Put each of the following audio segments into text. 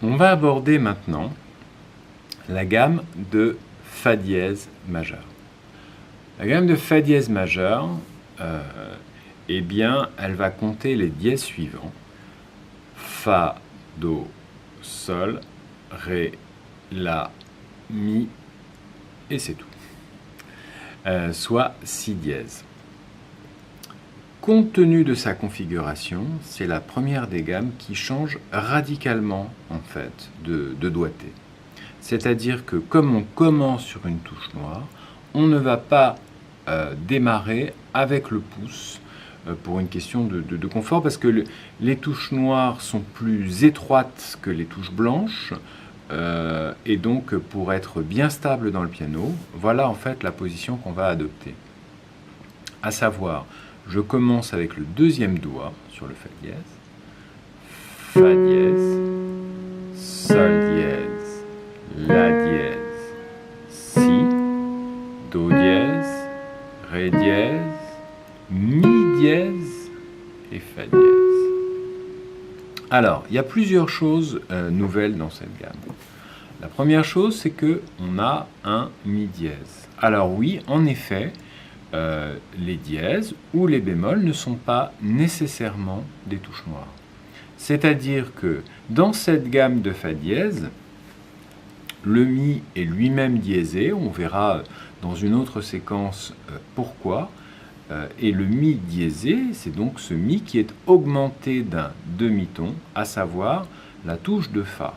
On va aborder maintenant la gamme de Fa dièse majeur. La gamme de Fa dièse majeur, eh bien, elle va compter les dièses suivants. Fa, Do, Sol, Ré, La, Mi, et c'est tout. Soit 6 dièses. Compte tenu de sa configuration, c'est la première des gammes qui change radicalement en fait de doigté. C'est-à-dire que comme on commence sur une touche noire, on ne va pas démarrer avec le pouce pour une question de confort, parce que les touches noires sont plus étroites que les touches blanches, et donc pour être bien stable dans le piano, voilà en fait la position qu'on va adopter. À savoir, je commence avec le deuxième doigt sur le Fa dièse, Fa dièse, Sol dièse, La dièse, Si, Do dièse, Ré dièse, Mi dièse et Fa dièse. Alors, il y a plusieurs choses nouvelles dans cette gamme. La première chose, c'est qu'on a un Mi dièse. Alors oui, en effet, les dièses ou les bémols ne sont pas nécessairement des touches noires. C'est-à-dire que dans cette gamme de Fa dièse, le Mi est lui-même diésé, on verra dans une autre séquence pourquoi, et le Mi diésé, c'est donc ce Mi qui est augmenté d'un demi-ton, à savoir la touche de Fa.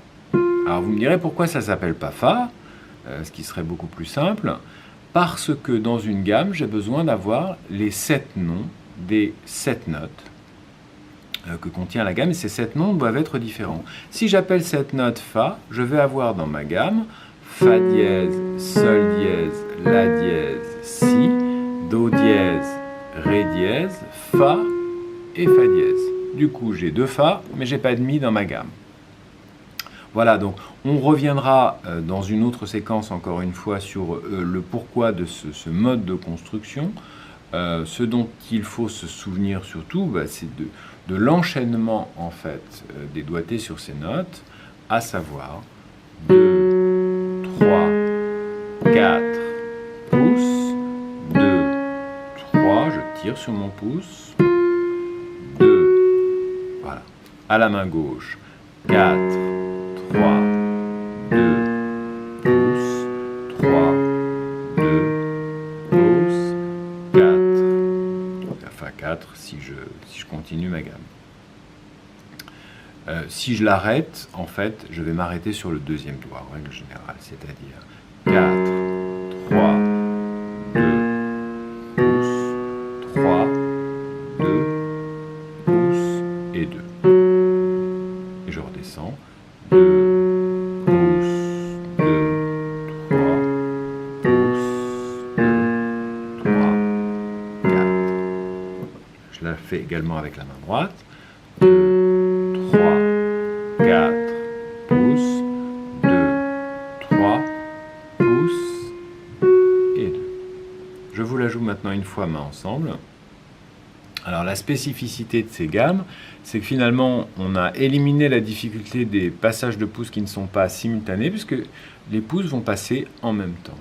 Alors vous me direz pourquoi ça ne s'appelle pas Fa, ce qui serait beaucoup plus simple. Parce que dans une gamme, j'ai besoin d'avoir les 7 noms des 7 notes que contient la gamme, et ces 7 noms doivent être différents. Si j'appelle cette note Fa, je vais avoir dans ma gamme Fa dièse, Sol dièse, La dièse, Si, Do dièse, Ré dièse, Fa et Fa dièse. Du coup, j'ai 2 Fa, mais j'ai pas de Mi dans ma gamme. Voilà, donc on reviendra dans une autre séquence, encore une fois, sur le pourquoi de ce mode de construction. Ce dont il faut se souvenir surtout, c'est de l'enchaînement en fait, des doigtés sur ces notes, à savoir 2, 3, 4 pouces, 2, 3, je tire sur mon pouce, 2, voilà, à la main gauche, 4, 3, 2, pouces, 3, 2, pouces, 4. Enfin 4 si je continue ma gamme. Si je l'arrête, en fait, je vais m'arrêter sur le deuxième doigt, en règle générale, c'est-à-dire 4, 3, 2, pouces, 3, 2, pouces et 2. Et je redescends. 2 pouces, 2, 3 pouces, 2, 3, 4. Je la fais également avec la main droite. 2, 3, 4 pouces, 2, 3 pouces et 2. Je vous la joue maintenant une fois main ensemble. Alors la spécificité de ces gammes, c'est que finalement on a éliminé la difficulté des passages de pouces qui ne sont pas simultanés, puisque les pouces vont passer en même temps.